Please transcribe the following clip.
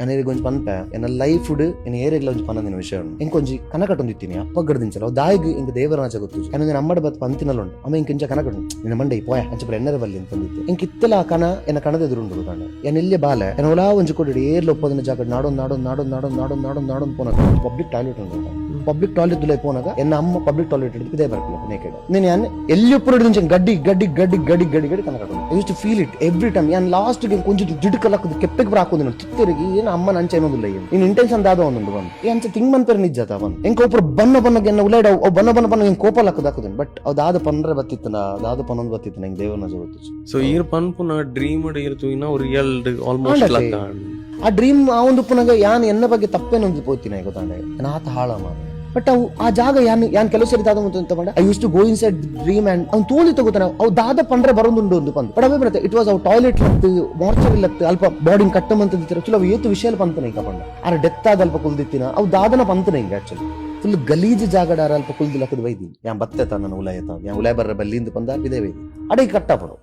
అనేది కొంచెం పంప ఎన్న లైఫ్ నేను ఏరియాలో పన్నదిన విషయం ఇంకొంచెం కనకట్టుందిత్తిని అప్పగడిదించాలి దాయికి ఇంక దేవరాజ ಗೊತ್ತು కానీ నేను అమ్మడి బత్ పంతినలుండు అమ్మ ఇంకొంచెం కనకಟ್ಟು నేను ಮಂಡೆ పోయా అని చెప్పి ఎన్నర ಬಲ್ಲಿ ಅಂತಂದಿತ್ತು ಇಂಕ ಇತ್ತಲ ಕನ ಎನ್ನ ಕಣದ ಎದುರುಂಡು ತಾಂಡ ಎನ್ನ ಇಲ್ಲೇ ಬಾಲೆ ಎನ್ನ ಒಲಾ ಒಂಜಿ ಕೊಡಿ ಏರ್ಲ ಒಪ್ಪದಿನ ಜಾಗ ನಾಡೊಂದು ಪೋನಾಗ ಪಬ್ಲಿಕ್ ಟಾಯ್ಲೆಟ್ ಉಂಟು పబ్లిక్ టాయిలెట్ దులై పోనాగా ఎన్న అమ్మ పబ్లిక్ టాయిలెట్ ఇదే బరకల నేకెడ్ నేను యాన్ ఎల్లిప్పుడు నుంచి గడ్డి కనకడు I use to feel it every time యాన్ లాస్ట్ ಗೆ కొంచెం ಜಿಡ್ಕಲಕ ಕೆಪ್ಪೆಗೆ ರಾಕೋದು ನಾನು ತಿತ್ತರಿಗೆ ಏನು ಅಮ್ಮ ನಂಚೆ ಏನೋದಿಲ್ಲ ಏನು ನೀನು ಇಂಟೆನ್ಷನ್ ದಾದ ಒಂದು ಬಂದು ಈ ಅಂಚೆ ತಿಂಗ್ ಮಂತರ ನಿಜಾತ ಬಂದು ಎಂಕ ಒಬ್ಬರು ಬನ್ನ ಉಲಾಡ ಅವ್ ಬನ್ನ ಹೆಂಗ್ ಕೋಪ ಲಕ್ಕದ ಹಾಕುದನ್ ಬಟ್ ಅವ್ ದಾದ ಪನ್ರೆ ಬತ್ತಿತ್ತನ ದಾದ ಪನ್ನೊಂದು ಬತ್ತಿತ್ತನ ಹೆಂಗ್ ದೇವನ ಜಗತ್ತು ಸೊ ಈರ್ ಪನ್ಪುನ ಡ್ರೀಮ್ ಇರ್ತು ಇನ್ನ ರಿಯಲ್ ಆಲ್ಮೋಸ್ಟ್ ಲಕ್ಕ ಆ ಡ್ರೀಮ್ ಆ ಒಂದು ಪುನಗ ಯಾನ್ ಎನ್ನ ಬಗ್ಗೆ ತಪ್ಪೇನೊಂದು ಪೋತಿನ ಗೊತ್ತಾಂಡೆ ನಾತ ಹಾಳ ಮಾಡ ಬಟ್ ಅವು ಆ ಜಾಗ ಯಾನ್ ಕೆಲವು ಸರಿ ದಾದ ಅಂತ ಬಂಡ I use to go inside dream and ಅವ್ನು ತೋಳಿ ತಗೋತಾನೆ ಅವು ದಾದ ಪಂಡ್ರೆ ಬರೋದುಂಡು ಒಂದು ಪಂದ್ ಬಟ್ ಅವೇ ಬರುತ್ತೆ ಇಟ್ ವಾಸ್ ಅವ್ ಟಾಯ್ಲೆಟ್ ಲತ್ತು ಮಾರ್ಚರಿ ಲತ್ತು ಅಲ್ಪ ಬಾಡಿನ ಕಟ್ಟಮಂತಿರ್ತಾರೆ ಚಲೋ ಏತು ವಿಷಯ ಪಂತನ ಈಗ ಪಂಡ ಆರ ಡೆತ್ ಆದ ಅಲ್ಪ ಕುಲ್ದಿತ್ತಿನ ಅವು ದಾದನ ಪಂತನ ಹಿಂಗ ಆಕ್ಚುಲಿ ಫುಲ್ ಗಲೀಜ್ ಜಾಗಡಾರ ಅಲ್ಪ ಕುಲ್ದಿ ಲಕ್ಕದ ವೈದಿ ಯಾನ್ ಬತ್ತೆ ನನ್ನ ಉಲಾಯತ ಯಾನ್ ಉಲಾಯ ಬರ್ರ ಬಲ್ಲಿಂದ ಪಂದ ಇದೇ ವೈದಿ ಅಡಿಗೆ ಕಟ್ಟಪಡು